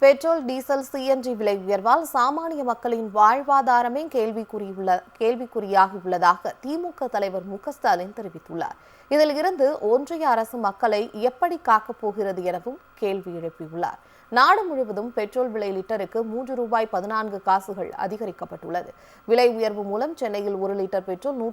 Petrol, diesel, CNG விலை உயர்வால் சாமானிய மக்களின் வாழ்வாதாரமே கேள்விக்குறியாகியுள்ளதாக திமுக தலைவர் மு.க.ஸ்டாலின் தெரிவித்துள்ளார். இதில் இருந்து ஒன்றிய அரசு மக்களை எப்படி காக்கப் போகிறது எனவும் கேள்வி எழுப்பியுள்ளார். நாடு முழுவதும் பெட்ரோல் விலை லிட்டருக்கு ரூ. 3.14 அதிகரிக்கப்பட்டுள்ளது. விலை உயர்வு மூலம் சென்னையில் 1 லிட்டர் பெட்ரோல் ரூ.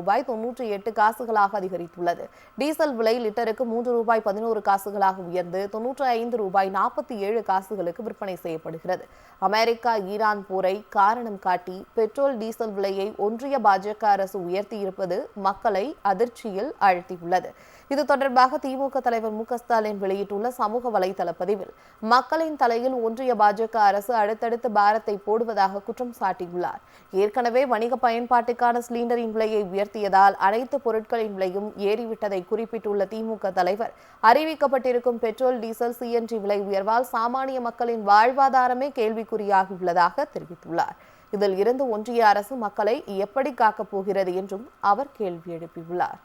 103.98 அதிகரித்துள்ளது. டீசல் விலை லிட்டருக்கு ரூ. 3.11 உயர்ந்து ரூ. 97.47 விற்பனை செய்யப்படுகிறது. அமெரிக்கா ஈரான் போரை காரணம் காட்டி பெட்ரோல், டீசல் விலையை ஒன்றிய பாஜக அரசு உயர்த்தியிருப்பது மக்களை அதிர்ச்சியில் ஆழ்த்தியுள்ளது. இது தொடர்பாக திமுக தலைவர் மு.க.ஸ்டாலின் வெளியிட்டுள்ள சமூக வலைதள பதிவில் மக்களின் தலையில் ஒன்றிய பாஜக அரசு அடுத்தடுத்து பாரத்தை போடுவதாக குற்றம் சாட்டியுள்ளார். ஏற்கனவே வணிக பயன்பாட்டுக்கான சிலிண்டரின் விலையை உயர்த்தியதால் அனைத்து பொருட்களின் விலையும் ஏறிவிட்டதை குறிப்பிட்டுள்ள திமுக தலைவர், அறிவிக்கப்பட்டிருக்கும் பெட்ரோல், டீசல், சிஎன்ஜி விலை உயர்வால் சாமானிய மக்களின் வாழ்வாதாரமே கேள்விக்குறியாகியுள்ளதாக தெரிவித்துள்ளார். இதில் இருந்து ஒன்றிய அரசு மக்களை எப்படி காக்கப் போகிறது என்றும் அவர் கேள்வி எழுப்பியுள்ளார்.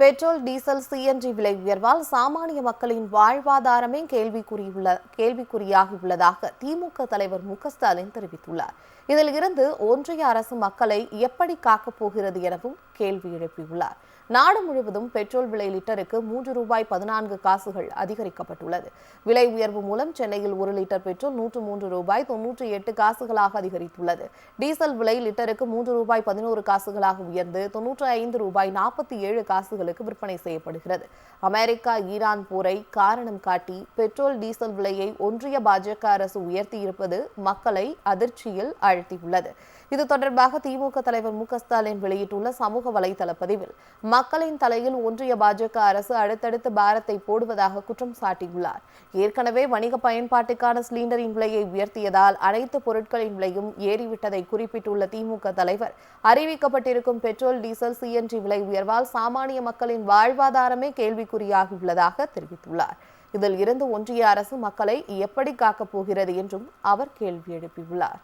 பெட்ரோல், டீசல், சிஎன்ஜி விலை உயர்வால் சாமானிய மக்களின் வாழ்வாதாரமே கேள்விக்குறியாகியுள்ளதாக திமுக தலைவர் மு.க.ஸ்டாலின் தெரிவித்துள்ளார். இதில் இருந்து ஒன்றிய அரசு மக்களை எப்படி காக்கப் போகிறது எனவும் கேள்வி எழுப்பியுள்ளார். நாடு முழுவதும் பெட்ரோல் விலை லிட்டருக்கு ரூ. 3.14 அதிகரிக்கப்பட்டுள்ளது. விலை உயர்வு மூலம் சென்னையில் 1 லிட்டர் பெட்ரோல் ரூ. 103.98 அதிகரித்துள்ளது. டீசல் விலை லிட்டருக்கு ரூ. 3.11 உயர்ந்து ரூ. 95.47 விற்பனை செய்யப்படுகிறது. அமெரிக்கா ஈரான் போரை காரணம் காட்டி பெட்ரோல், டீசல் விலையை ஒன்றிய பாஜக அரசு உயர்த்தியிருப்பது மக்களை அதிர்ச்சியில் ஆழ்த்தியுள்ளது. இது தொடர்பாக திமுக தலைவர் மு.க.ஸ்டாலின் வெளியிட்டுள்ள சமூக வலைதள பதிவில் மக்களின் தலையில் ஒன்றிய பாஜக அரசு அடுத்தடுத்து பாரத்தை போடுவதாக குற்றம் சாட்டியுள்ளார். ஏற்கனவே வணிக பயன்பாட்டுக்கான சிலிண்டரின் விலையை உயர்த்தியதால் அனைத்து பொருட்களின் விலையும் ஏறிவிட்டதை குறிப்பிட்டுள்ள திமுக தலைவர், அறிவிக்கப்பட்டிருக்கும் பெட்ரோல், டீசல், சிஎன்ஜி விலை உயர்வால் சாமானிய மக்களின் வாழ்வாதாரமே கேள்விக்குறியாகியுள்ளதாக தெரிவித்துள்ளார். இதில் இருந்து ஒன்றிய அரசு மக்களை எப்படி காக்கப் போகிறது என்றும் அவர் கேள்வி எழுப்பியுள்ளார்.